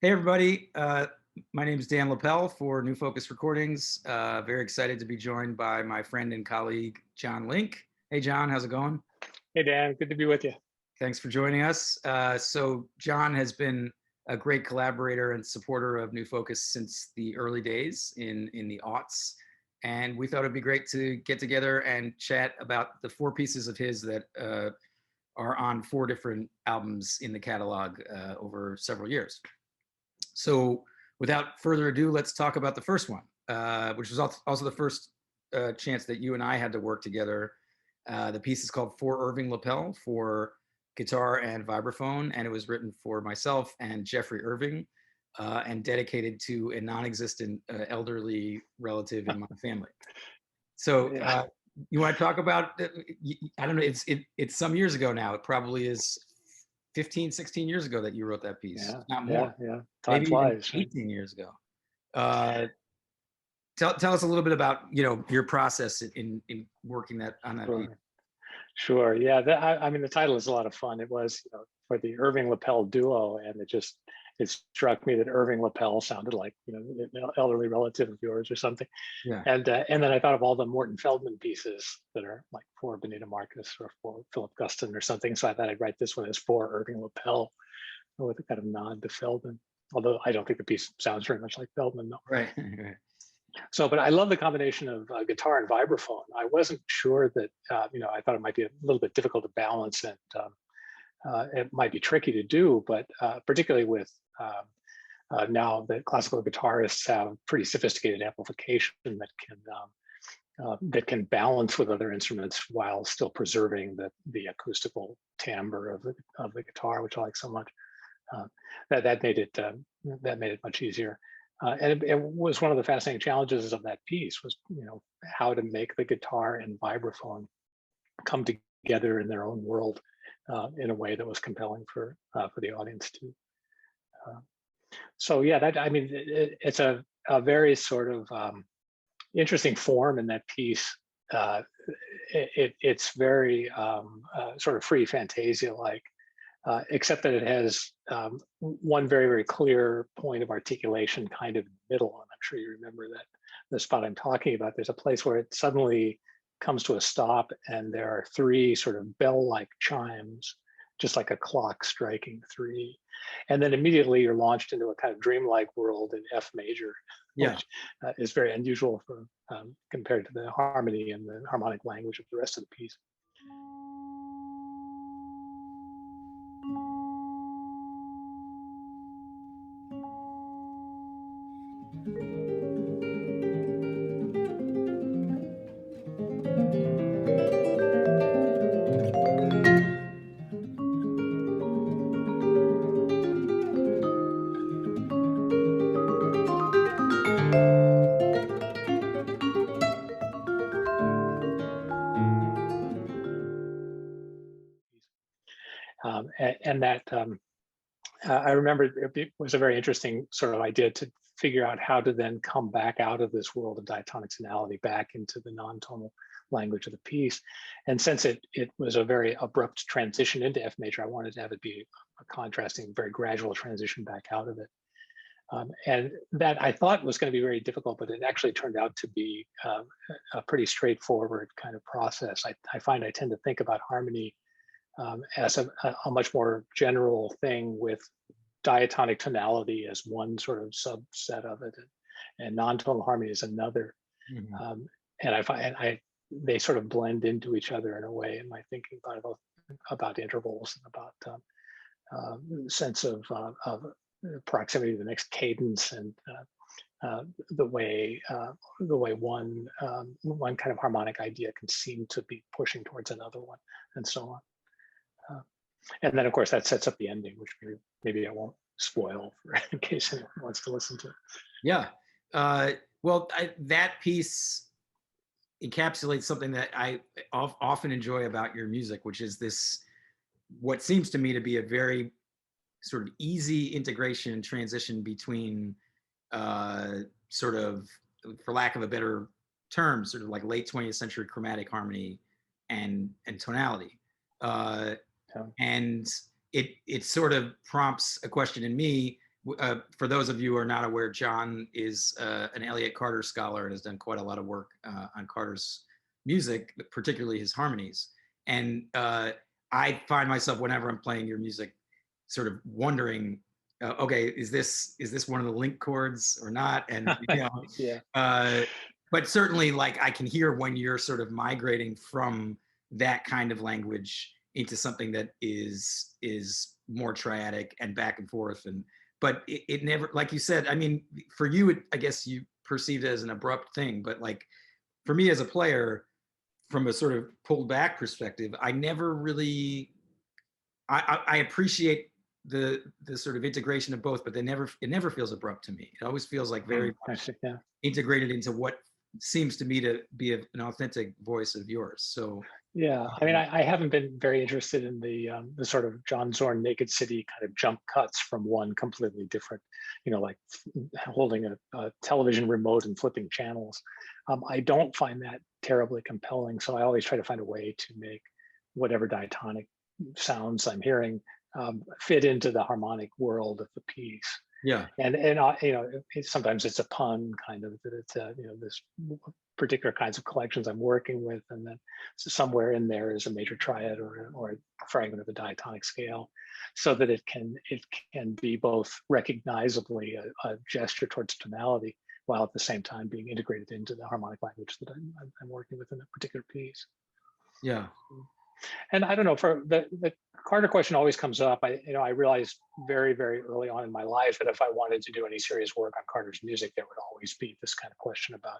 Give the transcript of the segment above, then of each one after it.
Hey, everybody. My name is Dan Lippel for New Focus Recordings. Very excited to be joined by my friend and colleague, John Link. Hey, John, how's it going? Hey, Dan, good to be with you. Thanks for joining us. So John has been a great collaborator and supporter of New Focus since the early days in the aughts. And we thought it'd be great to get together and chat about the four pieces of his that are on four different albums in the catalog over several years. So without further ado, let's talk about the first one, which was also the first chance that you and I had to work together. The piece is called For Irving Lippel for guitar and vibraphone, and it was written for myself and Jeffrey Irving and dedicated to a non-existent elderly relative in my family. So Yeah, you want to talk about, I don't know, it's some years ago now. It probably is 15, 16 years ago that you wrote that piece, yeah, not more, yeah. Time maybe even flies, right? 18 years ago. Uh, tell us a little bit about your process in working that on that piece. Sure, sure. Yeah, I mean, the title is a lot of fun. It was, for the Irving Lippel duo, and it struck me that Irving Lippel sounded like, an elderly relative of yours or something. Yeah, And then I thought of all the Morton Feldman pieces that are like for Benita Marcus or for Philip Guston or something. So I thought I'd write this one as for Irving Lippel with a kind of nod to Feldman. Although I don't think the piece sounds very much like Feldman, though. right. Right. So, but I love the combination of guitar and vibraphone. I wasn't sure that, I thought it might be a little bit difficult to balance, and it might be tricky to do, but particularly with now that classical guitarists have pretty sophisticated amplification that can balance with other instruments while still preserving the acoustical timbre of the guitar, which I like so much. Uh, that made it much easier. And it was one of the fascinating challenges of that piece was, how to make the guitar and vibraphone come together in their own world in a way that was compelling for the audience too. Uh, so yeah, that I mean, it's a very sort of interesting form in that piece. Uh, it's very sort of free fantasia like. Except that it has one very, very clear point of articulation kind of in the middle. And I'm sure you remember that the spot I'm talking about, there's a place where it suddenly comes to a stop and there are three sort of bell-like chimes, just like a clock striking three. And then immediately you're launched into a kind of dreamlike world in F major, Yeah. which is very unusual for compared to the harmony and the harmonic language of the rest of the piece. And that I remember it was a very interesting sort of idea to figure out how to then come back out of this world of diatonic tonality back into the non-tonal language of the piece. And since it was a very abrupt transition into F major, I wanted to have it be a contrasting, very gradual transition back out of it. And that I thought was going to be very difficult, but it actually turned out to be a pretty straightforward kind of process. I find I tend to think about harmony as a much more general thing, with diatonic tonality as one sort of subset of it, and non-tonal harmony is another. Mhm. And I find they sort of blend into each other in a way in my thinking about intervals and about sense of proximity to the next cadence, and the way one kind of harmonic idea can seem to be pushing towards another one, and so on. Uh, and then, of course, that sets up the ending, which maybe I won't spoil for in case anyone wants to listen to it. Yeah. Well, that piece encapsulates something that I often enjoy about your music, which is this, what seems to me to be a very sort of easy integration and transition between sort of, for lack of a better term, sort of like late 20th century chromatic harmony and tonality. Uh, So, and it sort of prompts a question in me. For those of you who are not aware, John is an Elliott Carter scholar and has done quite a lot of work on Carter's music, particularly his harmonies. And I find myself, whenever I'm playing your music, sort of wondering, okay, is this one of the link chords or not? And Yeah. But certainly, like, I can hear when you're sort of migrating from that kind of language into something that is more triadic and back and forth. And but it never, like you said, I mean, for you, I guess you perceived it as an abrupt thing, but like for me as a player, from a sort of pulled back perspective, I never really, I appreciate the sort of integration of both, but it never feels abrupt to me. It always feels like very I see. Yeah. integrated into what seems to me to be an authentic voice of yours. So Yeah, I mean, I haven't been very interested in the sort of John Zorn Naked City kind of jump cuts from one completely different, like holding a television remote and flipping channels. I don't find that terribly compelling, so I always try to find a way to make whatever diatonic sounds I'm hearing fit into the harmonic world of the piece. yeah, And sometimes it's a pun kind of that it's this particular kinds of collections I'm working with, and then somewhere in there is a major triad or a fragment of a diatonic scale, so that it can be both recognizably a gesture towards tonality, while at the same time being integrated into the harmonic language that I'm working with in a particular piece. yeah, And I don't know, for the Carter question always comes up. I realized very, very early on in my life that if I wanted to do any serious work on Carter's music, there would always be this kind of question about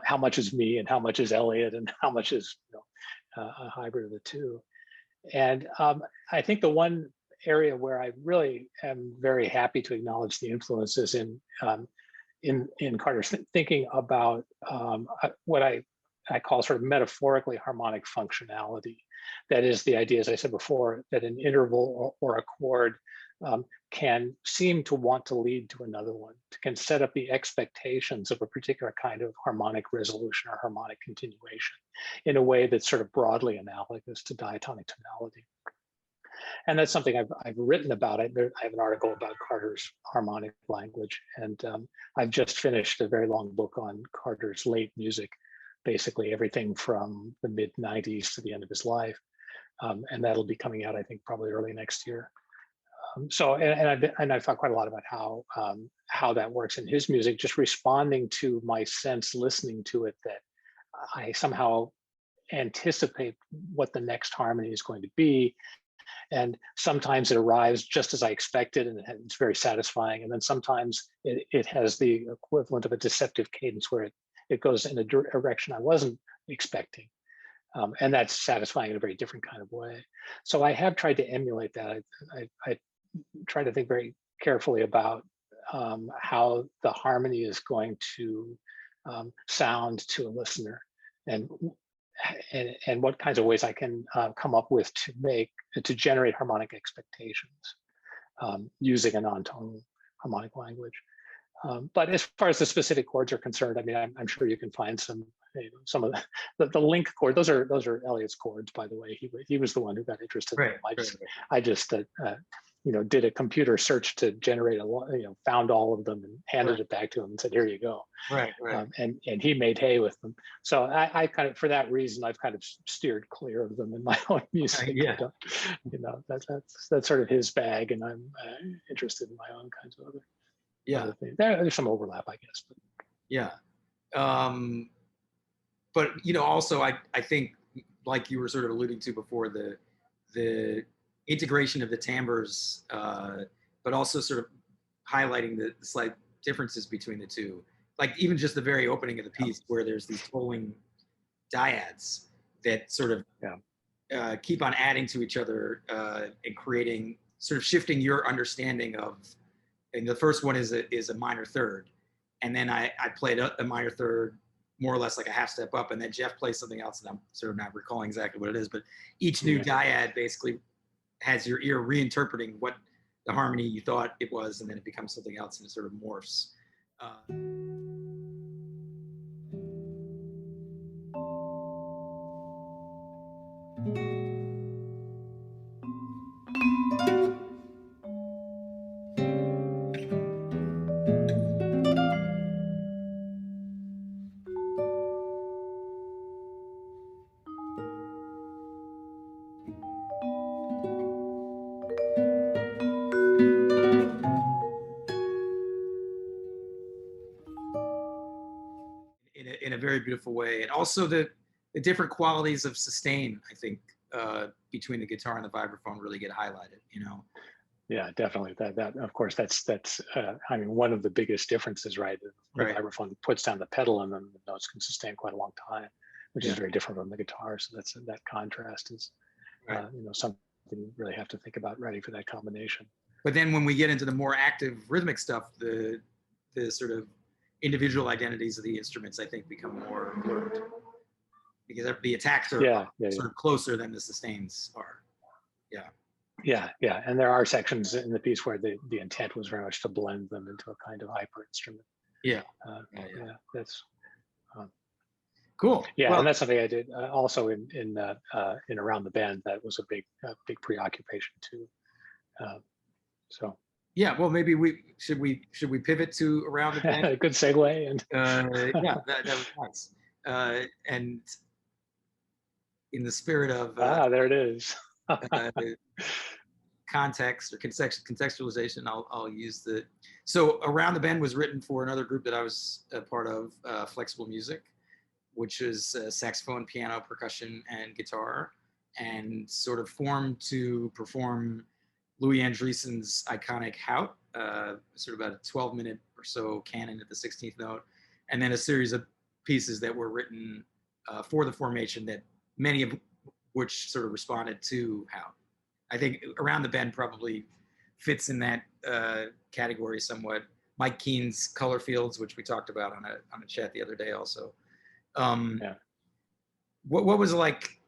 how much is me and how much is Elliott and how much is a hybrid of the two. And I think the one area where I really am very happy to acknowledge the influences in Carter's thinking about what I call sort of metaphorically harmonic functionality. That is the idea, as I said before, that an interval or a chord can seem to want to lead to another one, can set up the expectations of a particular kind of harmonic resolution or harmonic continuation in a way that's sort of broadly analogous to diatonic tonality. And that's something I've written about. I have an article about Carter's harmonic language, and I've just finished a very long book on Carter's late music, basically everything from the mid 90s to the end of his life. And that'll be coming out, I think, probably early next year. I've thought quite a lot about how that works in his music, just responding to my sense, listening to it, that I somehow anticipate what the next harmony is going to be. And sometimes it arrives just as I expected, and it's very satisfying. And then sometimes it has the equivalent of a deceptive cadence where it goes in a direction I wasn't expecting. And that's satisfying in a very different kind of way. So I have tried to emulate that. I try to think very carefully about how the harmony is going to sound to a listener, and what kinds of ways I can come up with to generate harmonic expectations using a non-tonal harmonic language. But as far as the specific chords are concerned, I mean, I'm sure you can find some of the link chord. Those are Elliott's chords, by the way. He was the one who got interested in them. I just did a computer search to generate found all of them and handed it back to him and said, here you go. Right. And he made hay with them. So I kind of, for that reason, I've kind of steered clear of them in my own music. Yeah. That's sort of his bag, and I'm interested in my own kinds of other things. There's some overlap, I guess. But. Yeah. But also I think, like you were sort of alluding to before, the integration of the timbres, but also sort of highlighting the slight differences between the two. Like even just the very opening of the piece, where there's these tolling dyads that sort of keep on adding to each other and creating, sort of shifting your understanding of. And the first one is a minor third, and then I played a minor third, more or less like a half step up, and then Jeff plays something else, and I'm sort of not recalling exactly what it is, but each new dyad basically has your ear reinterpreting what the harmony you thought it was, and then it becomes something else, and it sort of morphs. beautiful way. And also the different qualities of sustain, I think, between the guitar and the vibraphone really get highlighted, you know? Yeah, definitely. That of course, that's I mean, one of the biggest differences, right? The Right. vibraphone puts down the pedal, and then the notes can sustain quite a long time, which is Yeah. very different from the guitar. So that contrast is, Right. something you really have to think about writing for that combination. But then when we get into the more active rhythmic stuff, the sort of individual identities of the instruments, I think, become more blurred because the attacks are Yeah, yeah, sort yeah. of closer than the sustains are. Yeah. Yeah, yeah, and there are sections in the piece where the intent was very much to blend them into a kind of hyper instrument. Yeah. Uh, Yeah. Yeah. yeah, that's um, Cool. yeah, Well, and that's something I did also in Around the Bend. That was a big preoccupation too. Uh, so yeah. Well, maybe we pivot to Around the Bend? good segue. And Yeah, that was nice. And in the spirit of there it is. uh, context or contextualization, I'll use the. So Around the Bend was written for another group that I was a part of, Flexible Music, which is saxophone, piano, percussion, and guitar, and sort of formed to perform Louis Andriesen's iconic Hout, sort of about a 12-minute or so canon at the 16th note, and then a series of pieces that were written for the formation that many of which sort of responded to Hout. I think Around the Bend probably fits in that category somewhat. Mike Keene's Color Fields, which we talked about on a chat the other day also. Yeah. What was it like?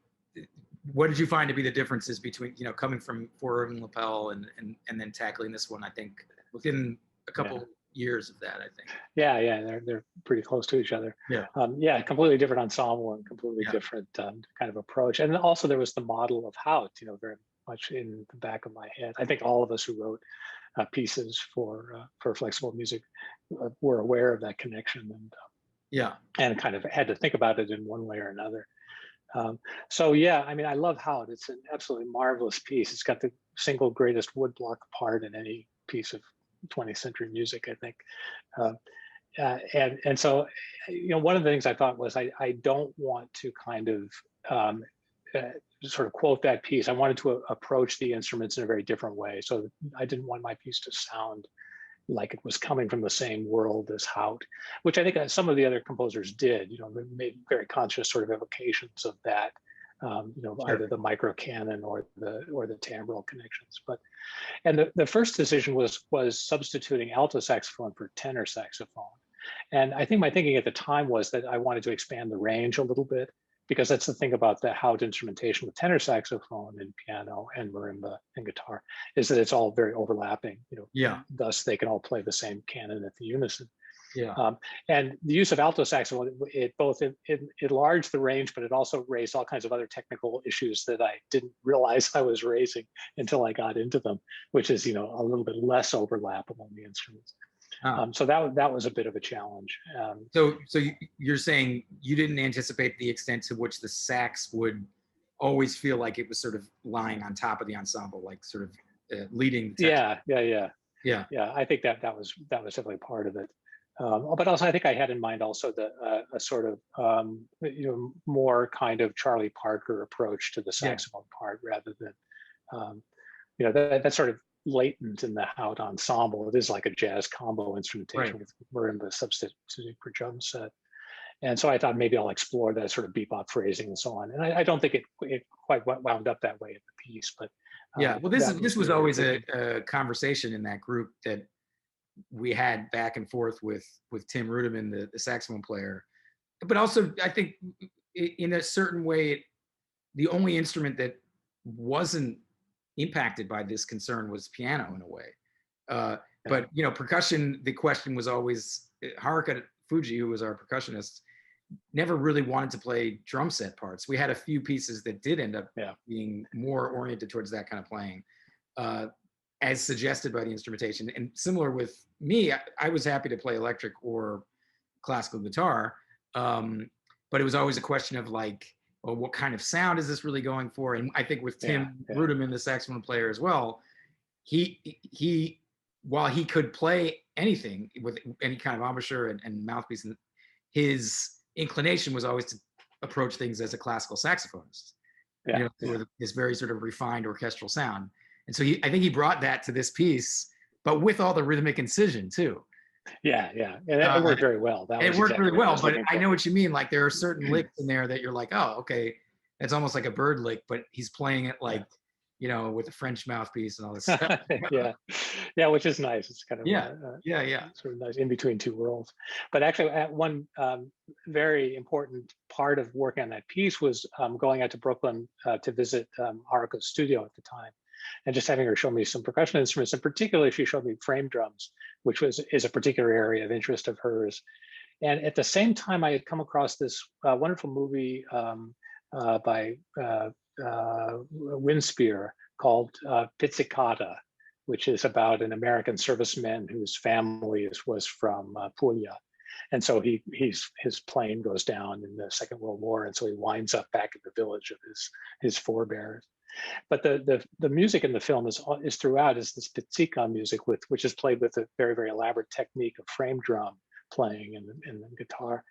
What did you find to be the differences between, you know, coming from For Irving Lippel and then tackling this one? I think within a couple Yeah. years of that, I think. Yeah, yeah, they're pretty close to each other. Yeah. Yeah, completely different ensemble and completely Yeah. different kind of approach. And also there was the model of Hout, very much in the back of my head. I think all of us who wrote pieces for Flexible Music were aware of that connection, Yeah. and kind of had to think about it in one way or another. So yeah, I mean, I love Hout. It's an absolutely marvelous piece. It's got the single greatest woodblock part in any piece of 20th century music, I think. Uh, and so, one of the things I thought was I don't want to kind of sort of quote that piece. I wanted to approach the instruments in a very different way. So I didn't want my piece to sound like it was coming from the same world as Hout, which I think some of the other composers did. They made very conscious sort of evocations of that. Sure. Either the micro canon or the timbral connections. And the first decision was substituting alto saxophone for tenor saxophone. And I think my thinking at the time was that I wanted to expand the range a little bit, because that's the thing about the Hout instrumentation with tenor saxophone and piano and marimba and guitar, is that it's all very overlapping. Yeah. Thus they can all play the same canon at the unison. Yeah. And the use of alto saxophone, it both enlarged the range, but it also raised all kinds of other technical issues that I didn't realize I was raising until I got into them, which is, a little bit less overlap among the instruments. So that was a bit of a challenge. So you're saying you didn't anticipate the extent to which the sax would always feel like it was sort of lying on top of the ensemble, like sort of leading the text. Yeah. I think that was definitely part of it. But also, I think I had in mind also a sort of more kind of Charlie Parker approach to the saxophone part, rather than that's sort of latent in the Hout ensemble. It is like a jazz combo instrumentation, right, with marimba substituting for drum set. And so I thought maybe I'll explore that sort of bebop phrasing and so on. And I don't think it quite wound up that way in the piece, but yeah. Well, this was always a conversation in that group that we had back and forth with Tim Rudiman, the saxophone player. But also, I think in a certain way, the only instrument that wasn't impacted by this concern was piano in a way. But percussion, the question was always, Haruka Fuji, who was our percussionist, never really wanted to play drum set parts. We had a few pieces that did end up being more oriented towards that kind of playing, as suggested by the instrumentation. And similar with me, I was happy to play electric or classical guitar, but it was always a question of like, well, what kind of sound is this really going for? And I think with Tim Rudiman, the saxophone player as well, he while he could play anything with any kind of embouchure and mouthpiece, his inclination was always to approach things as a classical saxophonist, Yeah, with this very sort of refined orchestral sound. And so I think he brought that to this piece, but with all the rhythmic incision too. yeah, and it worked very well. That It was worked exactly really what I well, was but looking I for. know what you mean. Like there are certain licks in there that you're like, oh, okay, it's almost like a bird lick, but he's playing it like, with a French mouthpiece and all this stuff. Yeah, which is nice. It's kind of Yeah, yeah. sort of nice in between two worlds. But actually, at one very important part of working on that piece was going out to Brooklyn to visit Haruko's studio at the time, and just having her show me some percussion instruments. And particularly, she showed me frame drums, which is a particular area of interest of hers. And at the same time, I had come across this wonderful movie by Winspear called Pizzicata, which is about an American serviceman whose family was from Puglia. And so his plane goes down in the Second World War, and so he winds up back in the village of his forebears. But the music in the film is throughout is this pizzica music, which is played with a very, very elaborate technique of frame drum playing and the guitar.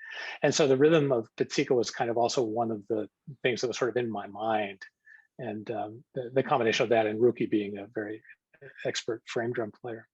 And so the rhythm of pizzica was kind of also one of the things that was sort of in my mind. And the combination of that and Ruki being a very expert frame drum player.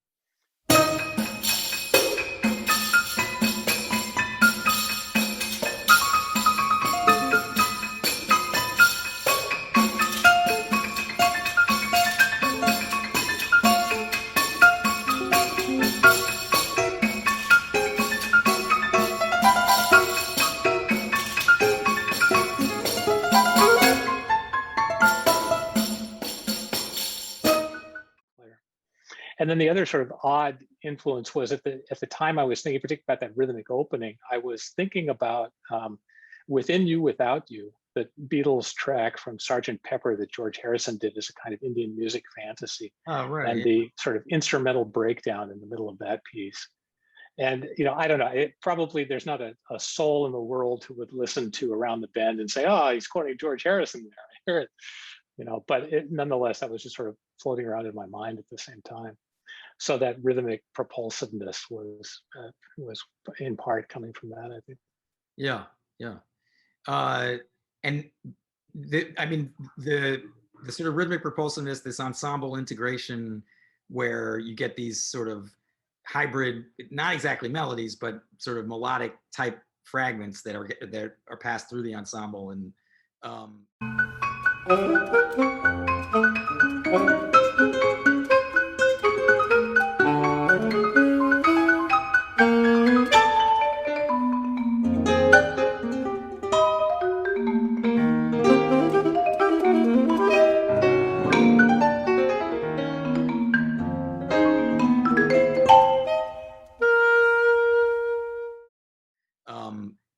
And then the other sort of odd influence was at the time I was thinking, particularly about that rhythmic opening, I was thinking about Within You, Without You, the Beatles track from Sgt. Pepper that George Harrison did as a kind of Indian music fantasy. Oh, right. And the sort of instrumental breakdown in the middle of that piece. And, I don't know, there's not a soul in the world who would listen to Around the Bend and say, oh, he's quoting George Harrison there. I hear it. But nonetheless, that was just sort of floating around in my mind at the same time. So that rhythmic propulsiveness was in part coming from that, I think. Yeah. And the sort of rhythmic propulsiveness, this ensemble integration, where you get these sort of hybrid, not exactly melodies, but sort of melodic type fragments that are passed through the ensemble. And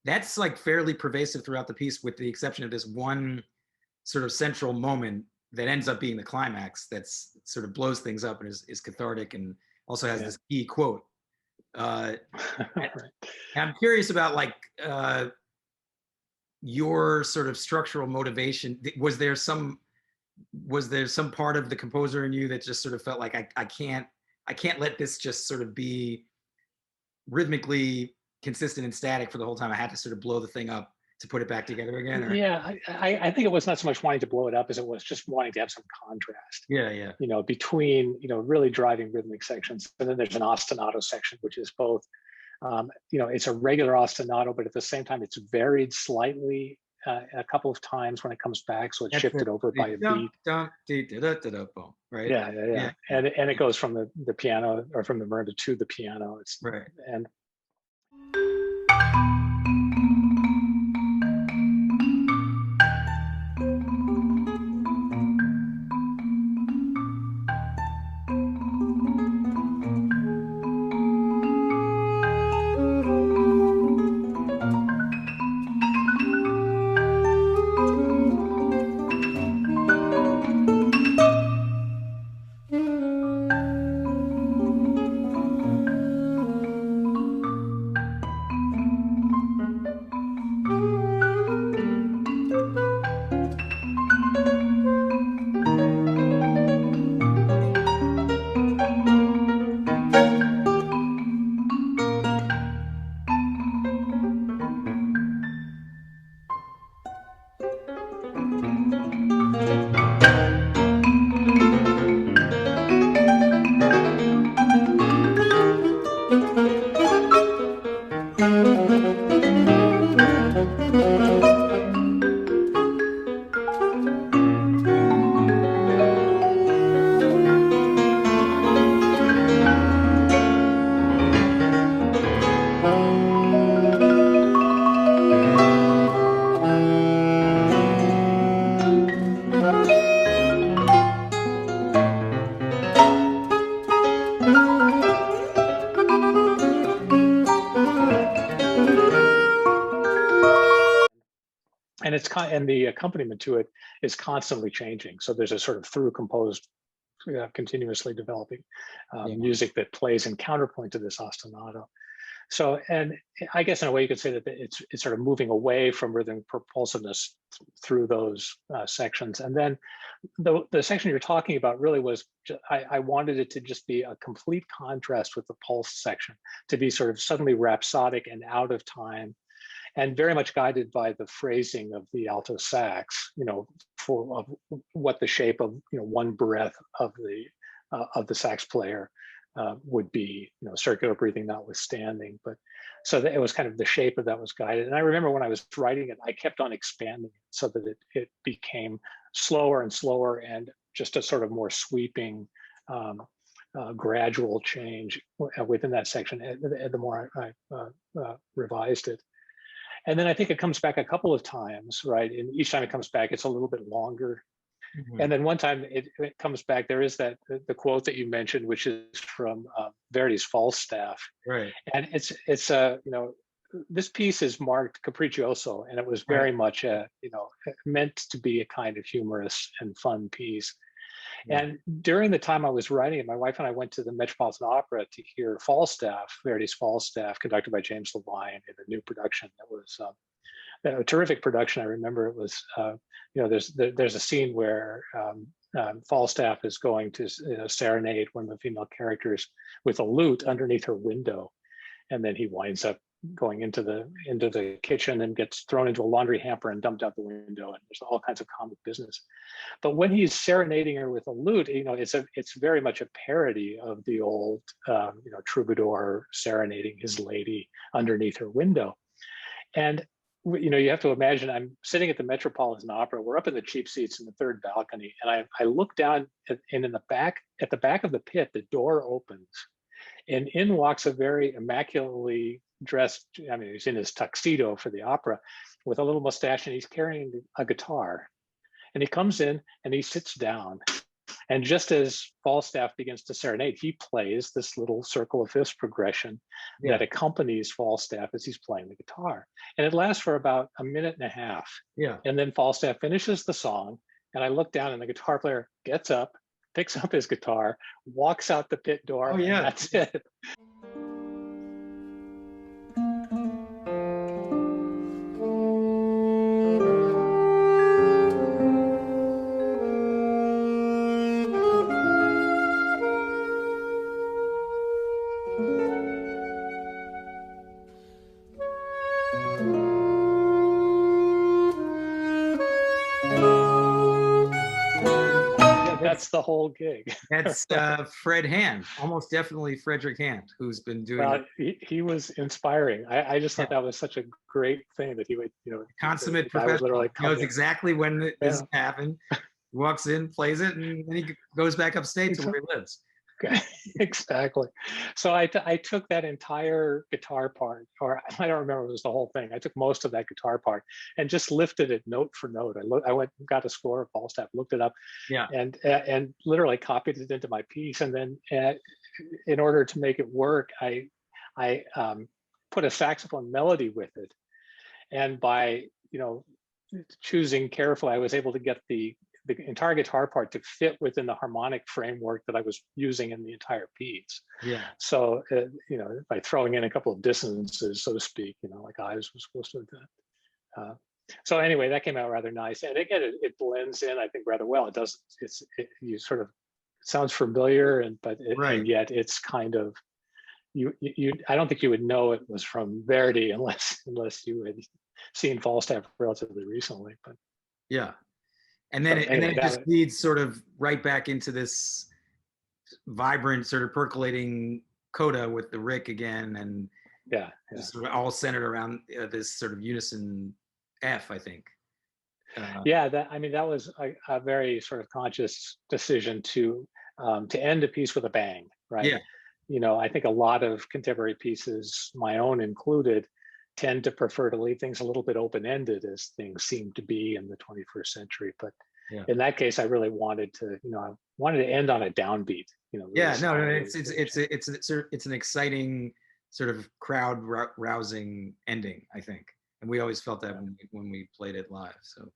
that's like fairly pervasive throughout the piece, with the exception of this one sort of central moment that ends up being the climax that's sort of blows things up and is cathartic, and also has this key quote. Right. I'm curious about your sort of structural motivation. Was there some part of the composer in you that just sort of felt like I can't let this just sort of be rhythmically consistent and static for the whole time? I had to sort of blow the thing up to put it back together again? Or? Yeah, I think it was not so much wanting to blow it up as it was just wanting to have some contrast. Yeah. Between really driving rhythmic sections, and then there's an ostinato section, which is both, it's a regular ostinato, but at the same time it's varied slightly a couple of times when it comes back, so it's shifted over by a beat. Right. Yeah. And it goes from the piano, or from the marimba to the piano. It's right. And and the accompaniment to it is constantly changing. So there's a sort of through composed, continuously developing music that plays in counterpoint to this ostinato. So, and I guess in a way you could say that it's sort of moving away from rhythm propulsiveness through those sections. And then the section you're talking about really was, I wanted it to just be a complete contrast with the pulse section, to be sort of suddenly rhapsodic and out of time, and very much guided by the phrasing of the alto sax, for what the shape of one breath of the sax player would be, circular breathing notwithstanding. But so that it was kind of the shape of that was guided. And I remember when I was writing it, I kept on expanding it so that it became slower and slower, and just a sort of more sweeping, gradual change within that section. The more I revised it. And then I think it comes back a couple of times, right? And each time it comes back, it's a little bit longer. And then one time it comes back, there is the quote that you mentioned, which is from Verdi's Falstaff. Right. And it's this piece is marked capriccioso, and it was very much meant to be a kind of humorous and fun piece. Yeah. And during the time I was writing it, my wife and I went to the Metropolitan Opera to hear Falstaff, Verdi's Falstaff, conducted by James Levine, in a new production that was a terrific production. I remember it was, there's a scene where Falstaff is going to serenade one of the female characters with a lute underneath her window, and then he winds up going into the kitchen and gets thrown into a laundry hamper and dumped out the window, and there's all kinds of comic business. But when he's serenading her with a lute, it's very much a parody of the old troubadour serenading his lady underneath her window. And you have to imagine, I'm sitting at the Metropolitan Opera. We're up in the cheap seats in the third balcony, and I look down, and at the back of the pit, the door opens, and in walks a very immaculately dressed, he's in his tuxedo for the opera, with a little mustache, and he's carrying a guitar. And he comes in and he sits down. And just as Falstaff begins to serenade, he plays this little circle of fifths progression that accompanies Falstaff as he's playing the guitar. And it lasts for about a minute and a half. Yeah. And then Falstaff finishes the song, and I look down, and the guitar player gets up, picks up his guitar, walks out the pit door, and that's it. That's the whole gig. That's Fred Hand, almost definitely Frederick Hand, who's been doing. Well, he was inspiring. I just thought that was such a great thing that he would, consummate professional. He knows exactly when this happened. He walks in, plays it, and then he goes back upstate to where he lives. Okay. Exactly. So I took that entire guitar part, or I don't remember if it was the whole thing. I took most of that guitar part and just lifted it note for note. I went and got a score of Falstaff, looked it up, and literally copied it into my piece. And then in order to make it work, I put a saxophone melody with it. And by choosing carefully, I was able to get the entire guitar part to fit within the harmonic framework that I was using in the entire piece. Yeah. So, by throwing in a couple of dissonances, so to speak, like Ives was supposed to do that. So anyway, that came out rather nice. And again, it blends in, I think, rather well. It does, you sort of, it sounds familiar, and yet it's kind of, I don't think you would know it was from Verdi unless you had seen Falstaff relatively recently, but. Yeah. And then it just leads sort of right back into this vibrant, sort of percolating coda with the Rick again, and sort of all centered around this sort of unison F, I think. That was a very sort of conscious decision to end a piece with a bang, right? Yeah. I think a lot of contemporary pieces, my own included, tend to prefer to leave things a little bit open-ended, as things seem to be in the 21st century. But in that case, I really wanted to, end on a downbeat. It's an exciting sort of crowd rousing ending, I think. And we always felt that when we played it live. So.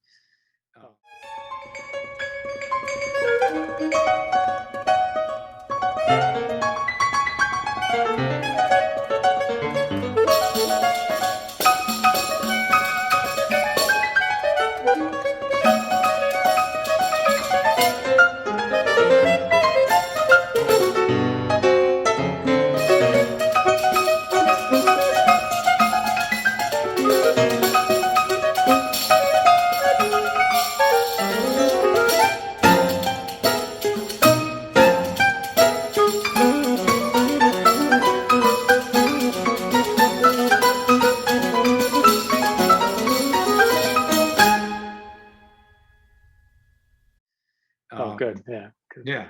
Oh, good. Yeah. Good. Yeah.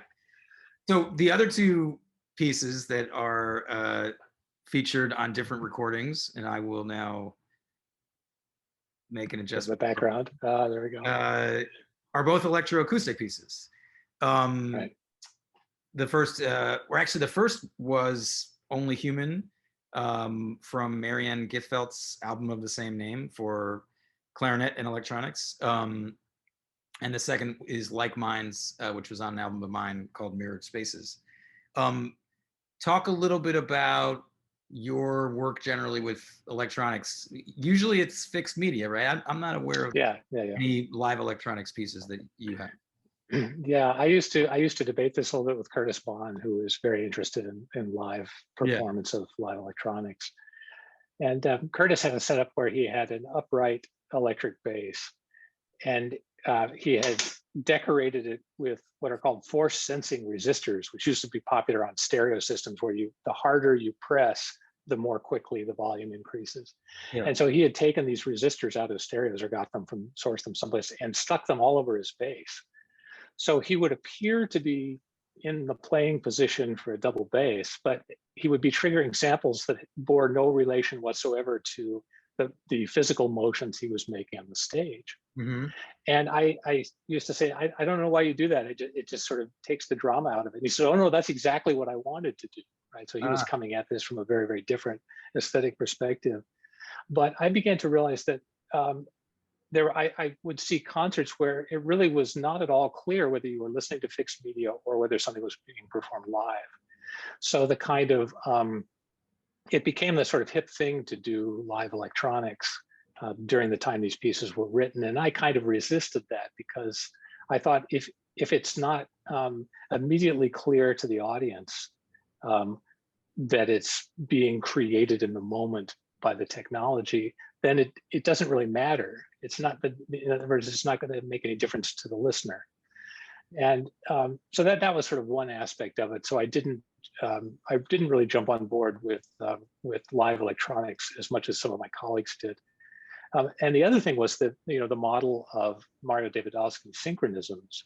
So the other two pieces that are featured on different recordings, and I will now make an adjustment. The background. There we go. Are both electroacoustic pieces. Right. The first, or actually the first was Only Human from Marianne Gythfeldt's album of the same name for clarinet and electronics. And the second is Like Minds, which was on an album of mine called Mirrored Spaces. Talk a little bit about your work generally with electronics. Usually it's fixed media, right? I'm not aware of any live electronics pieces that you have. Yeah, I used to debate this a little bit with Curtis Bond, who is very interested in live performance of live electronics. And Curtis had a setup where he had an upright electric bass, and he had decorated it with what are called force sensing resistors, which used to be popular on stereo systems, where the harder you press, the more quickly the volume increases. Yeah. And so he had taken these resistors out of stereos, or got them sourced them someplace, and stuck them all over his bass. So he would appear to be in the playing position for a double bass, but he would be triggering samples that bore no relation whatsoever to the physical motions he was making on the stage. Mm-hmm. And I used to say, I don't know why you do that. It just sort of takes the drama out of it. And he said, oh no, that's exactly what I wanted to do, right? So he was coming at this from a very, very different aesthetic perspective. But I began to realize that I would see concerts where it really was not at all clear whether you were listening to fixed media or whether something was being performed live. So the kind of, it became the sort of hip thing to do live electronics during the time these pieces were written. And I kind of resisted that, because I thought if it's not immediately clear to the audience that it's being created in the moment by the technology, then it doesn't really matter. It's not, in other words, it's not going to make any difference to the listener. And so that was sort of one aspect of it. So I didn't really jump on board with live electronics as much as some of my colleagues did. And the other thing was that, the model of Mario Davidovsky's synchronisms,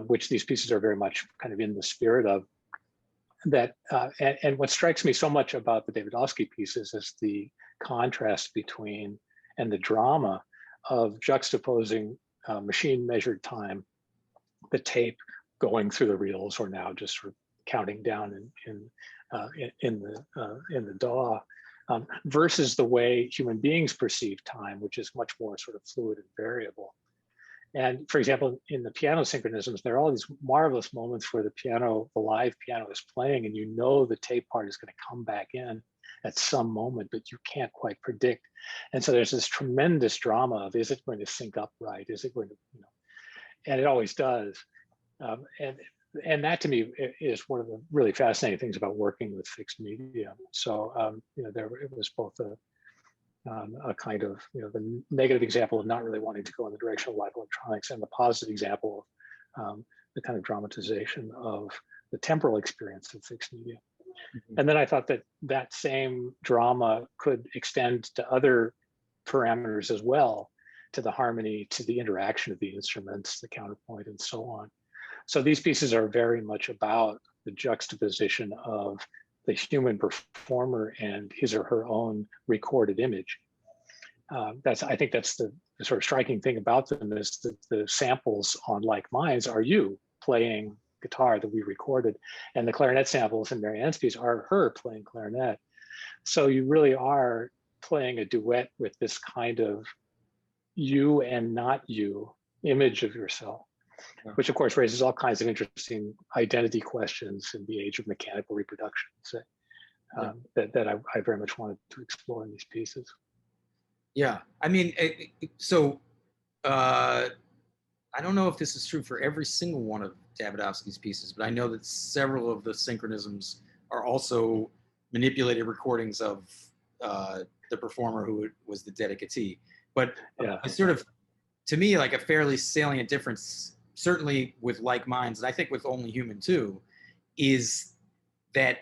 which these pieces are very much kind of in the spirit of, that and what strikes me so much about the Davidovsky pieces is the contrast between, and the drama of juxtaposing machine measured time, the tape going through the reels, or now just sort of counting down in the DAW, versus the way human beings perceive time, which is much more sort of fluid and variable. And for example, in the piano synchronisms, there are all these marvelous moments where the live piano is playing, and the tape part is going to come back in at some moment, but you can't quite predict. And so there's this tremendous drama of, is it going to sync up right? Is it going to, and it always does. And that to me is one of the really fascinating things about working with fixed media. So, it was both a kind of, the negative example of not really wanting to go in the direction of live electronics, and the positive example of the kind of dramatization of the temporal experience of fixed media. Mm-hmm. And then I thought that same drama could extend to other parameters as well, to the harmony, to the interaction of the instruments, the counterpoint, and so on. So these pieces are very much about the juxtaposition of the human performer and his or her own recorded image. I think that's the sort of striking thing about them, is that the samples on Like Minds are you playing guitar that we recorded, and the clarinet samples in Marianne's piece are her playing clarinet. So you really are playing a duet with this kind of you and not you image of yourself, which of course raises all kinds of interesting identity questions in the age of mechanical reproduction, so, that I very much wanted to explore in these pieces. Yeah, I mean, so I don't know if this is true for every single one of Davidovsky's pieces, but I know that several of the synchronisms are also manipulated recordings of the performer who was the dedicatee. But it's sort of, to me, like a fairly salient difference, certainly with Like Minds, and I think with Only Human too, is that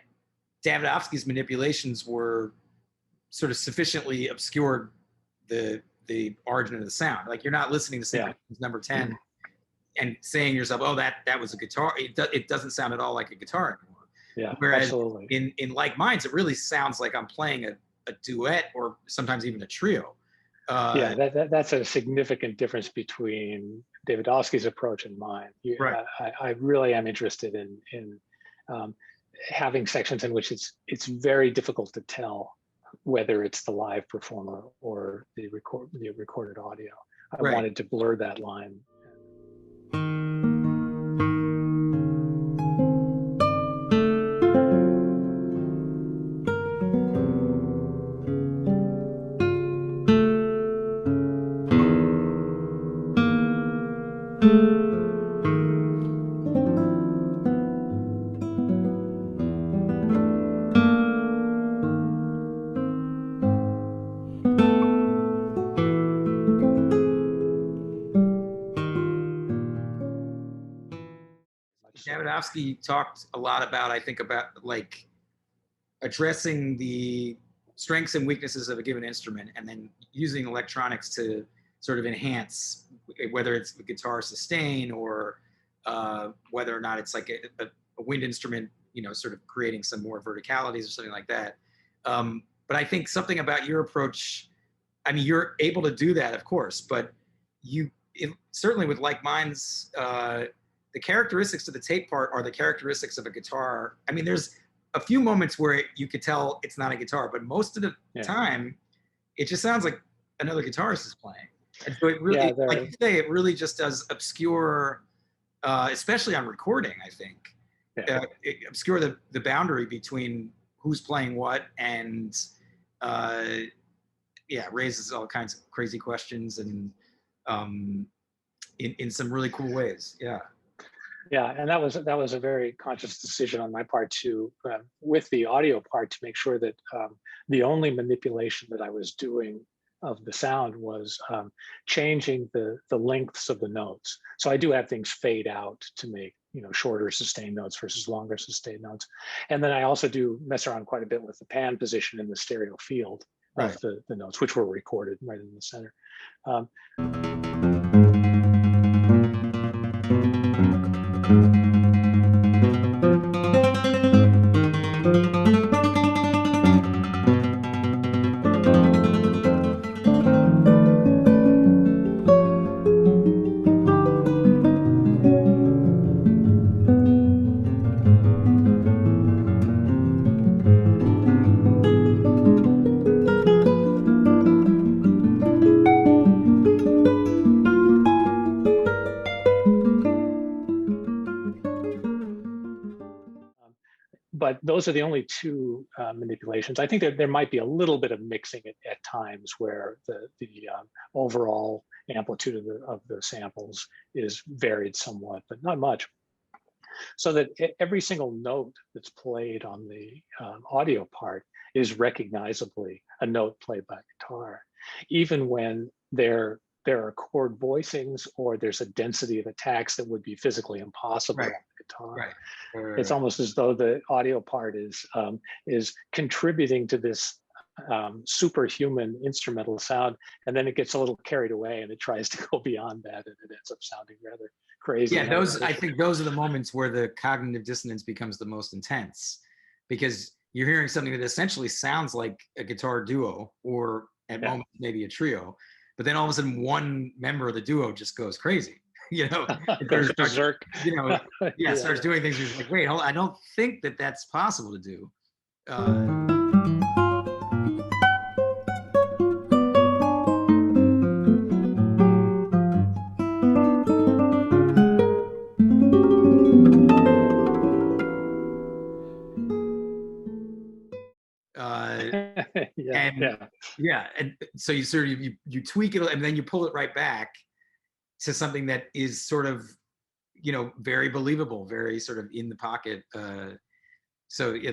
Davidovsky's manipulations were sort of sufficiently obscured the origin of the sound. Like, you're not listening to synchronisms number 10 and saying to yourself, oh, that was a guitar. It doesn't sound at all like a guitar anymore. Yeah, whereas absolutely. in Like Minds, it really sounds like I'm playing a duet, or sometimes even a trio. That's a significant difference between Davidovsky's approach and mine. Right. I really am interested in having sections in which it's very difficult to tell whether it's the live performer or the recorded audio. I wanted to blur that line. Davidovsky talked a lot about, I think, about like addressing the strengths and weaknesses of a given instrument, and then using electronics to sort of enhance, whether it's the guitar sustain or whether or not it's like a wind instrument, sort of creating some more verticalities or something like that. But I think something about your approach, I mean, you're able to do that, of course, but certainly with Like Minds, the characteristics of the tape part are the characteristics of a guitar. I mean, there's a few moments where you could tell it's not a guitar, but most of the time, it just sounds like another guitarist is playing. And so it really, like you say, it really just does obscure, especially on recording, I think, it obscure the boundary between who's playing what, and raises all kinds of crazy questions, and in some really cool ways. Yeah, and that was a very conscious decision on my part to, with the audio part, to make sure that the only manipulation that I was doing of the sound was changing the lengths of the notes. So I do have things fade out to make shorter sustained notes versus longer sustained notes, and then I also do mess around quite a bit with the pan position in the stereo field of the notes, which were recorded right in the center. But those are the only two manipulations. I think that there might be a little bit of mixing at times where the overall amplitude of the samples is varied somewhat, but not much. So that every single note that's played on the audio part is recognizably a note played by guitar, even when there are chord voicings or there's a density of attacks that would be physically impossible on the guitar. It's almost as though the audio part is contributing to this superhuman instrumental sound, and then it gets a little carried away and it tries to go beyond that, and it ends up sounding rather crazy. Yeah, I think those are the moments where the cognitive dissonance becomes the most intense, because you're hearing something that essentially sounds like a guitar duo, or at moments maybe a trio, but then all of a sudden one member of the duo just goes crazy. Goes berserk. Starts doing things. He's like, wait, I don't think that's possible to do. Yeah, and yeah. yeah, and so you sort of you tweak it and then you pull it right back to something that is sort of, very believable, very sort of in the pocket. So yeah,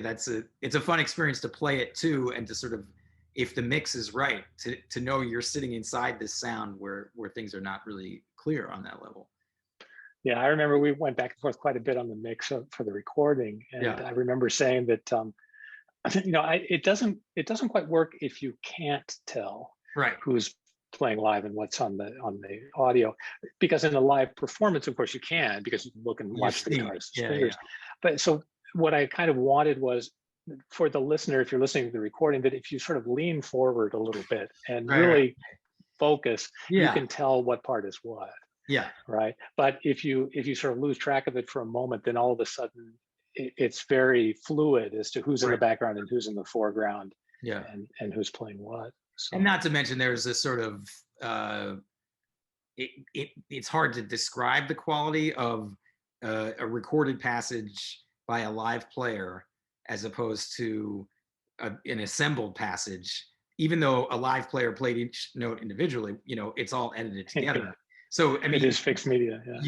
it's a fun experience to play it too, and to sort of, if the mix is right, to know you're sitting inside this sound where things are not really clear on that level. Yeah, I remember we went back and forth quite a bit on the mix for the recording, and Yeah. I remember saying that it doesn't quite work if you can't tell Right. who's playing live and what's on the audio, because in a live performance, of course, you can, because you can look and You're watch the seeing it. guitarist's Yeah. Yeah. fingers. But so what I kind of wanted was for the listener, if you're listening to the recording, that if you sort of lean forward a little bit and Right. Right. really focus, you Yeah. can tell what part is what. Yeah. Right. But if you sort of lose track of it for a moment, then all of a sudden it's very fluid as to who's in the Right. background and who's in the foreground, Yeah. and who's playing what. And So not to mention, there's this sort of, it's hard to describe the quality of a recorded passage by a live player as opposed to an assembled passage. Even though a live player played each note individually, it's all edited together. yeah, So I it mean, is fixed media. Yeah.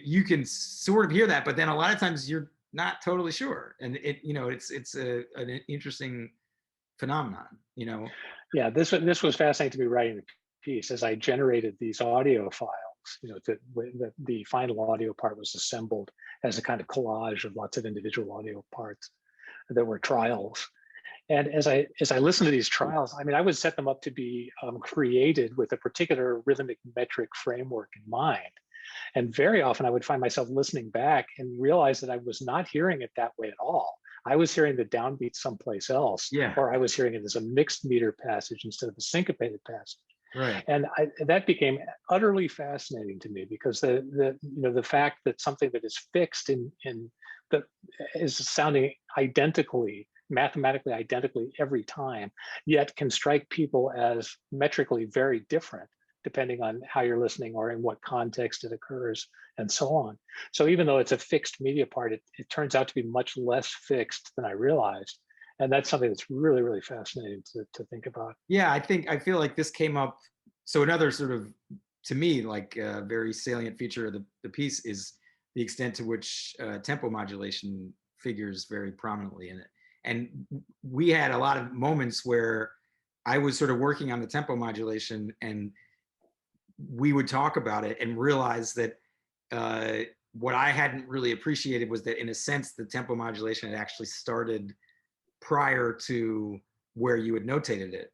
you can sort of hear that, but then a lot of times you're not totally sure, and it's an interesting phenomenon. Yeah, this was fascinating to me writing the piece as I generated these audio files. The final audio part was assembled as a kind of collage of lots of individual audio parts that were trials. And as I listened to these trials, I mean, I would set them up to be created with a particular rhythmic metric framework in mind. And very often I would find myself listening back and realize that I was not hearing it that way at all. I was hearing the downbeat someplace else, Yeah. or I was hearing it as a mixed meter passage instead of a syncopated passage. Right. And that became utterly fascinating to me, because the fact that something that is fixed the is sounding mathematically identically every time, yet can strike people as metrically very different depending on how you're listening or in what context it occurs, and so on. So even though it's a fixed media part, it turns out to be much less fixed than I realized. And that's something that's really, really fascinating to think about. Yeah, I feel like this came up. So another sort of, to me, like a very salient feature of the piece is the extent to which tempo modulation figures very prominently in it. And we had a lot of moments where I was sort of working on the tempo modulation, and we would talk about it and realize that what I hadn't really appreciated was that, in a sense, the tempo modulation had actually started prior to where you had notated it.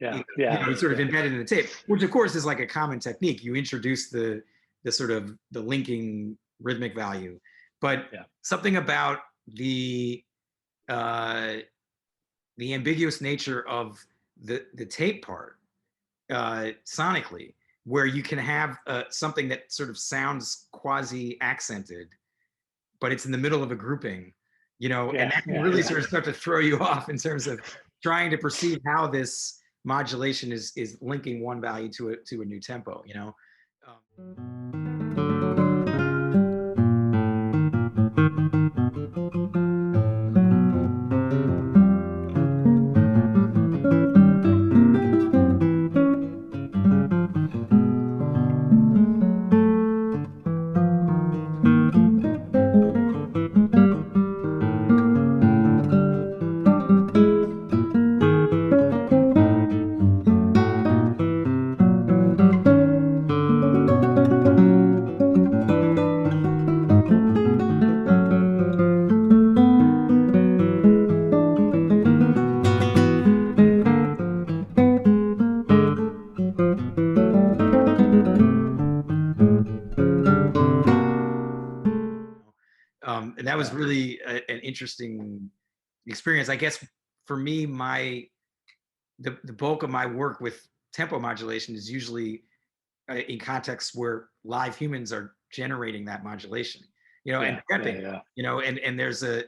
Yeah, It's sort of embedded in the tape, which of course is like a common technique. You introduce the sort of the linking rhythmic value, but something about the ambiguous nature of the tape part sonically, where you can have something that sort of sounds quasi accented, but it's in the middle of a grouping, and that can really sort of start to throw you off in terms of trying to perceive how this modulation is linking one value to a new tempo. And that was really an interesting experience. I guess for me, the bulk of my work with tempo modulation is usually in contexts where live humans are generating that modulation, and prepping, and there's a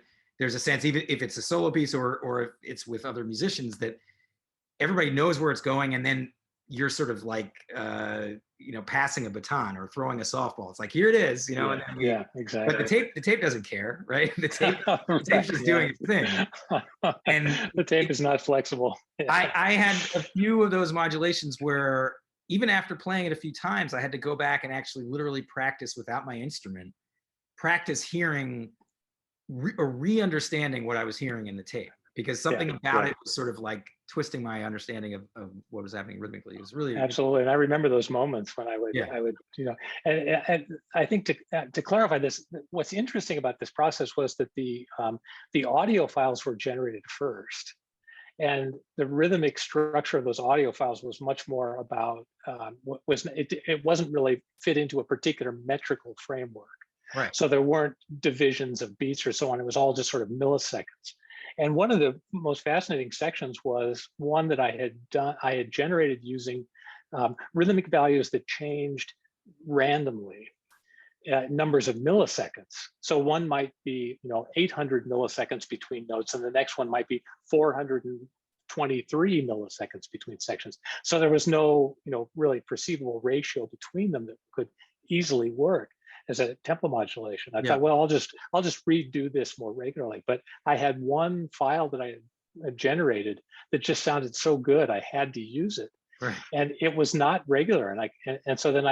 sense, even if it's a solo piece or if it's with other musicians, that everybody knows where it's going, and then you're sort of like, passing a baton or throwing a softball. It's like, here it is, Yeah, and then yeah, but exactly. the tape doesn't care, right? The tape's Right, just yeah. doing its thing. And The tape is not flexible. Yeah. I had a few of those modulations where even after playing it a few times, I had to go back and actually literally practice without my instrument, practice hearing or re-understanding what I was hearing in the tape, because something Yeah, about yeah. it was sort of like twisting my understanding of what was happening rhythmically. It was really, Absolutely, and I remember those moments when yeah, I would, and I think to clarify this, what's interesting about this process was that the audio files were generated first, and the rhythmic structure of those audio files was much more about it wasn't really fit into a particular metrical framework. right. So there weren't divisions of beats or so on. It was all just sort of milliseconds. And one of the most fascinating sections was one that I had generated using rhythmic values that changed randomly, numbers of milliseconds. So one might be, 800 milliseconds between notes, and the next one might be 423 milliseconds between sections. So there was no, really perceivable ratio between them that could easily work as a tempo modulation. I Yeah, thought, well, I'll just redo this more regularly. But I had one file that I had generated that just sounded so good, I had to use it, right. and it was not regular. And so then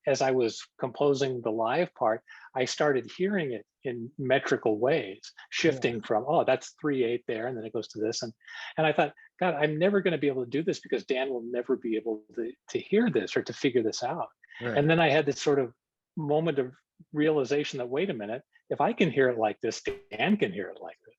as I was composing the live part, I started hearing it in metrical ways, Yeah, shifting from, oh, that's 3/8 there, and then it goes to this. And I thought, God, I'm never going to be able to do this because Dan will never be able to hear this or to figure this out. right. And then I had this sort of moment of realization that, wait a minute, if I can hear it like this, Dan can hear it like this.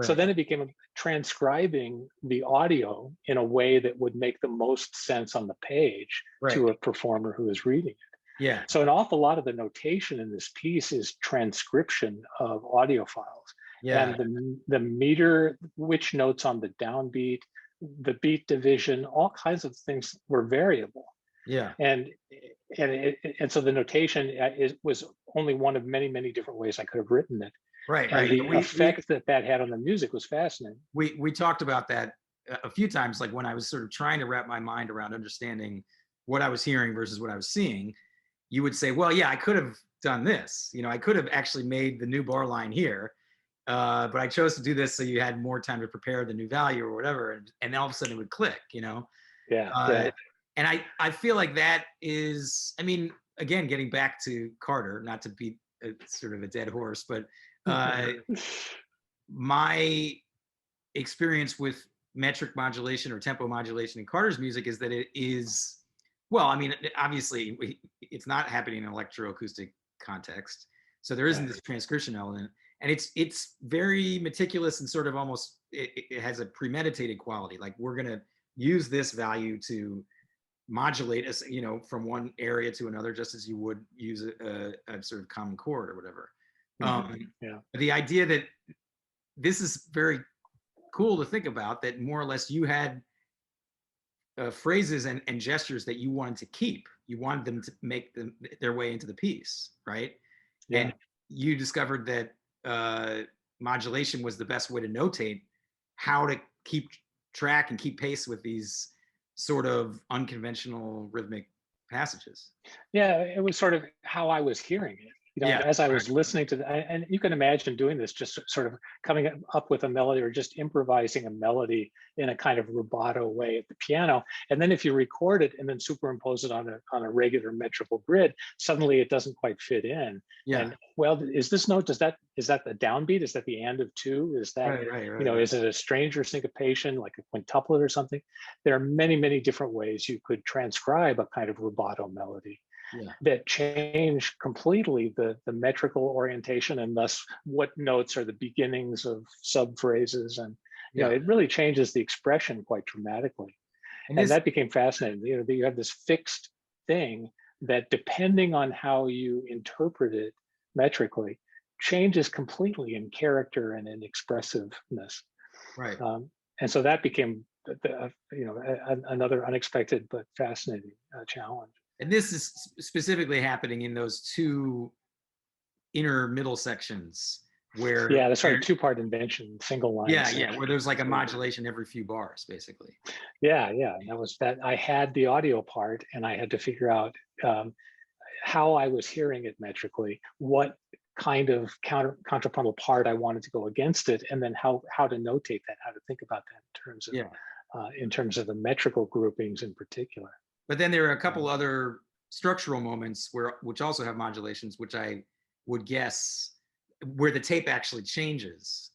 So Right. then it became transcribing the audio in a way that would make the most sense on the page Right. to a performer who is reading it. Yeah. So an awful lot of the notation in this piece is transcription of audio files, Yeah. and the meter, which notes on the downbeat, the beat division, all kinds of things were variable. Yeah. And so the notation was only one of many different ways I could have written it, Right. and Right. the effect that had on the music was fascinating. We talked about that a few times, like when I was sort of trying to wrap my mind around understanding what I was hearing versus what I was seeing. You would say, well, yeah, I could have done this. I could have actually made the new bar line here, but I chose to do this so you had more time to prepare the new value or whatever, and all of a sudden it would click. Yeah, Uh, yeah, and I feel like that is, I mean, again, getting back to Carter, not to beat sort of a dead horse, but my experience with metric modulation or tempo modulation in Carter's music is that it is, well, I mean, obviously it's not happening in an electroacoustic context, so there isn't right. this transcription element, and it's very meticulous and sort of almost it has a premeditated quality. Like, we're gonna use this value to modulate us, from one area to another, just as you would use a sort of common chord or whatever. Yeah, But the idea that this is very cool to think about, that more or less you had phrases and gestures that you wanted to keep. You wanted them to make their way into the piece, right? yeah. And you discovered that modulation was the best way to notate how to keep track and keep pace with these sort of unconventional rhythmic passages. Yeah, it was sort of how I was hearing it. Yeah, As I right. was listening to and you can imagine doing this, just sort of coming up with a melody or just improvising a melody in a kind of rubato way at the piano. And then if you record it and then superimpose it on a regular metrical grid, suddenly it doesn't quite fit in. Yeah, And, well, is this note, is that the downbeat? Is that the and of two? Is that, right. is it a stranger syncopation, like a quintuplet or something? There are many different ways you could transcribe a kind of rubato melody Yeah, that change completely the metrical orientation, and thus what notes are the beginnings of subphrases. And yeah. it really changes the expression quite dramatically. And And this, that became fascinating. That you have this fixed thing that, depending on how you interpret it metrically, changes completely in character and in expressiveness. right. And so that became another unexpected but fascinating challenge. And this is specifically happening in those two inner middle sections where Yeah, that's right. Two-part invention, single line. yeah, where there's like a modulation every few bars, basically. Yeah, and that was that. I had the audio part, and I had to figure out how I was hearing it metrically, what kind of contrapuntal part I wanted to go against it, and then how to notate that, how to think about that Yeah. in terms of the metrical groupings in particular. But then there are a couple other structural moments which also have modulations, which I would guess where the tape actually changes.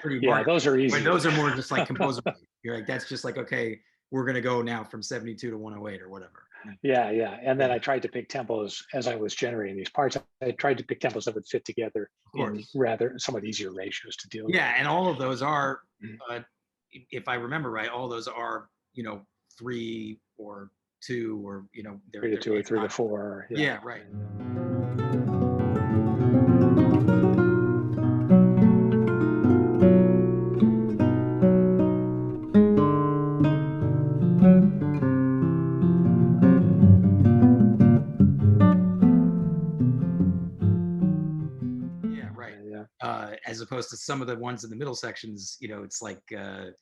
Yeah, those are easy. Those are more just like composer. You're like, that's just like, okay, we're gonna go now from 72 to 108 or whatever. Yeah. And then I tried to pick tempos as I was generating these parts. I tried to pick tempos that would fit together in rather somewhat easier ratios to deal with. Yeah, and all of those are, if I remember right, all those are, 3 or 2 or, 3 to 2 or 3 to 4. Yeah, right. Yeah, right. As opposed to some of the ones in the middle sections, it's like I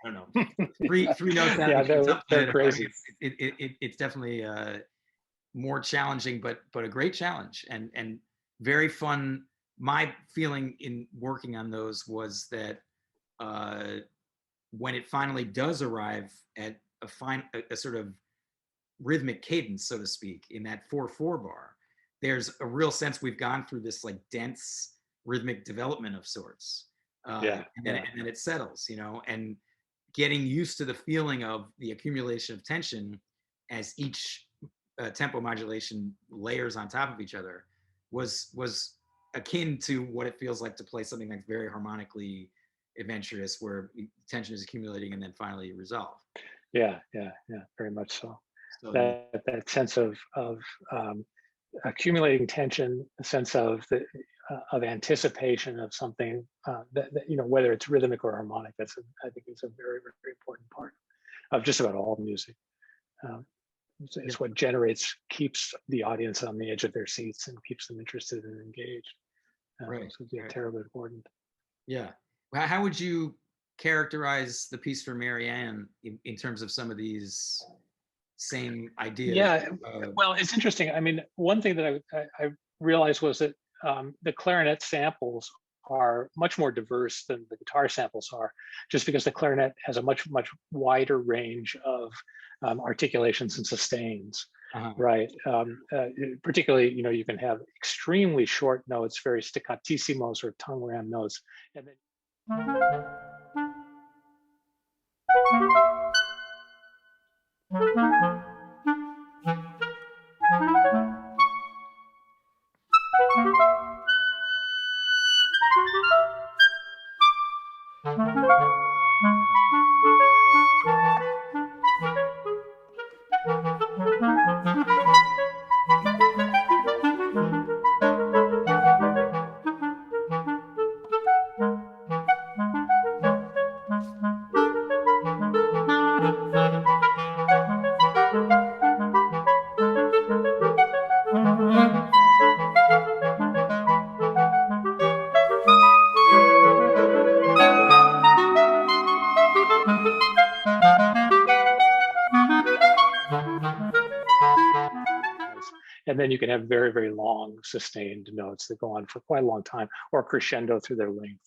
don't know, three notes out. Yeah, they're crazy. It's definitely more challenging, but a great challenge and very fun. My feeling in working on those was that when it finally does arrive at a sort of rhythmic cadence, so to speak, in that 4/4 bar, there's a real sense we've gone through this like dense rhythmic development of sorts. And then it settles, and getting used to the feeling of the accumulation of tension as each tempo modulation layers on top of each other was akin to what it feels like to play something that's very harmonically adventurous, where tension is accumulating and then finally resolve. Yeah, very much so. That sense of accumulating tension, a sense of anticipation of something that whether it's rhythmic or harmonic. I think is a very, very important part of just about all music. It's what keeps the audience on the edge of their seats and keeps them interested and engaged. Right. So it's terribly important. Yeah. How would you characterize the piece for Marianne in terms of some of these same ideas? Yeah, well, it's interesting. I mean, one thing that I realized was that the clarinet samples are much more diverse than the guitar samples are, just because the clarinet has a much wider range of articulations and sustains, right? Particularly, you can have extremely short notes, very staccattissimos or tongue ram notes, and then and then you can have very, very long sustained notes that go on for quite a long time, or crescendo through their length.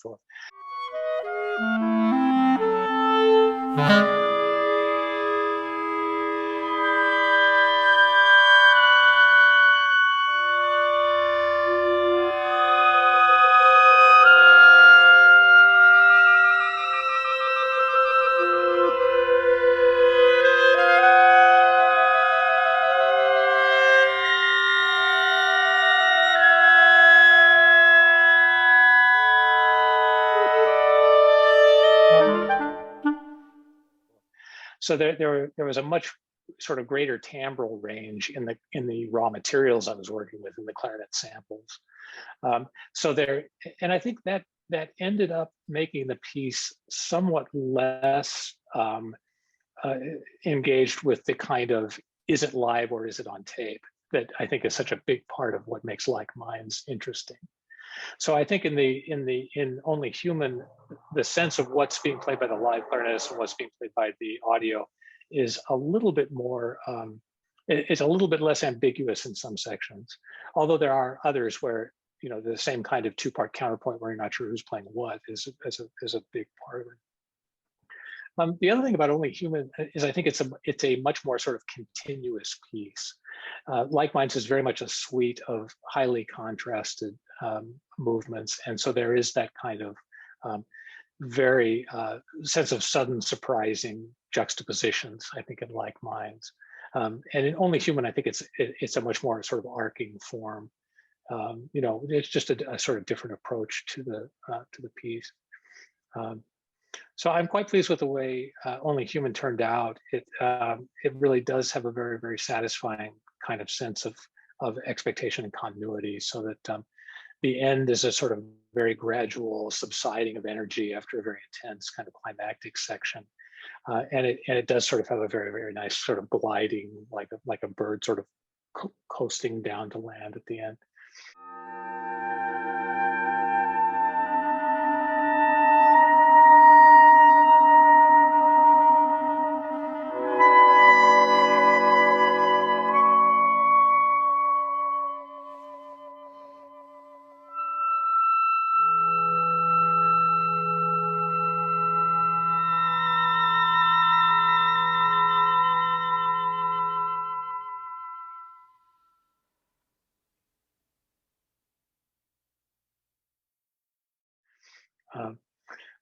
So there was a much sort of greater timbral range in the raw materials I was working with in the clarinet samples. And I think that ended up making the piece somewhat less engaged with the kind of, is it live or is it on tape, that I think is such a big part of what makes Like Minds interesting. So I think in Only Human, the sense of what's being played by the live clarinetist and what's being played by the audio is a little bit more. It's a little bit less ambiguous in some sections, although there are others where the same kind of two-part counterpoint where you're not sure who's playing what is a big part of it. The other thing about Only Human is I think it's a much more sort of continuous piece. Like Minds is very much a suite of highly contrasted movements, and so there is that kind of very sense of sudden surprising juxtapositions, I think, in Like Minds. And in Only Human, I think it's a much more sort of arcing form. It's just a sort of different approach to the piece. So I'm quite pleased with the way Only Human turned out. It really does have a very, very satisfying kind of sense of expectation and continuity, so that the end is a sort of very gradual subsiding of energy after a very intense kind of climactic section. And it does sort of have a very, very nice sort of gliding, like a bird sort of coasting down to land at the end.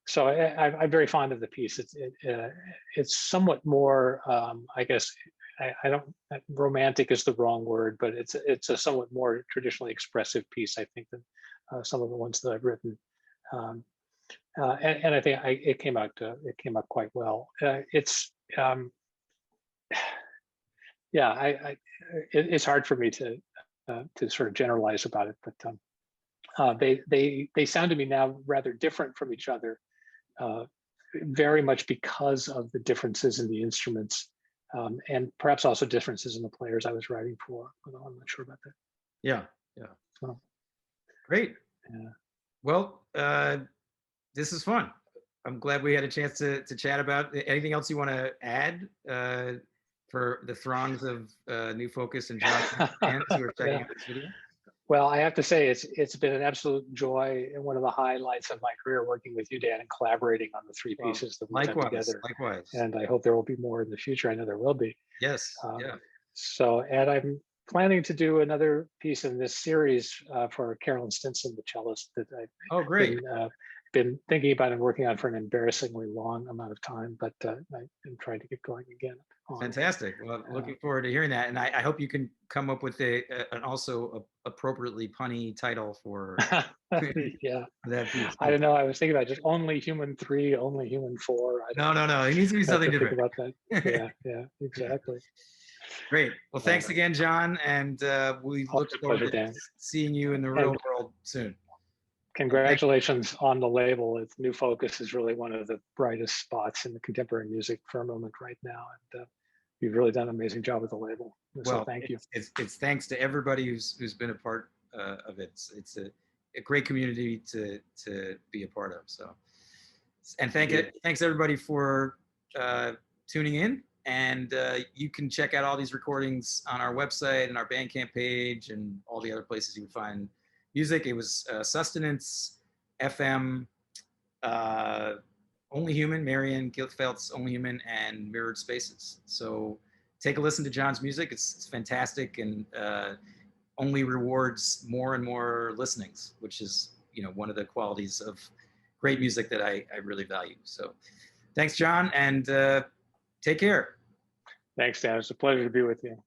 So I'm very fond of the piece. It's somewhat more, I guess, I don't, romantic is the wrong word, but it's a somewhat more traditionally expressive piece, I think, than some of the ones that I've written. And I think it came out quite well. Yeah, it's hard for me to sort of generalize about it, but they sound to me now rather different from each other, very much because of the differences in the instruments, and perhaps also differences in the players I was writing for. Although I'm not sure about that. Yeah. So, Great. yeah. Well, this is fun. I'm glad we had a chance to chat about it. Anything else you want to add for the throngs of New Focus and John fans who are checking out this video? Well, I have to say it's been an absolute joy and one of the highlights of my career working with you, Dan, and collaborating on the three pieces that we've done together. Likewise. And I hope there will be more in the future. I know there will be. Yes. Yeah. So, and I'm planning to do another piece in this series for Carolyn Stinson, the cellist, that I've been thinking about and working on for an embarrassingly long amount of time, but I'm trying to get going again. Fantastic. Well, looking forward to hearing that, and I hope you can come up with an also appropriately punny title for yeah. that piece. I don't know. I was thinking about just Only Human 3, Only Human 4. No. It needs to be something different. Think about that. Yeah, exactly. Great. Well, thanks again, John, and we look forward to seeing you in the real world soon. Congratulations on the label. It's New Focus is really one of the brightest spots in the contemporary music firmament right now, and you've really done an amazing job with the label. So thank you. It's thanks to everybody who's been a part of it. It's a great community to be a part of. So, and thanks everybody for tuning in. And you can check out all these recordings on our website and our Bandcamp page and all the other places you would find music. It was Sustenance, FM, Only Human, Marianne Gythfeldt's Only Human, and Mirrored Spaces. So take a listen to John's music. It's fantastic, and only rewards more and more listenings, which is one of the qualities of great music that I really value. So thanks, John, and take care. Thanks, Dan. It's a pleasure to be with you.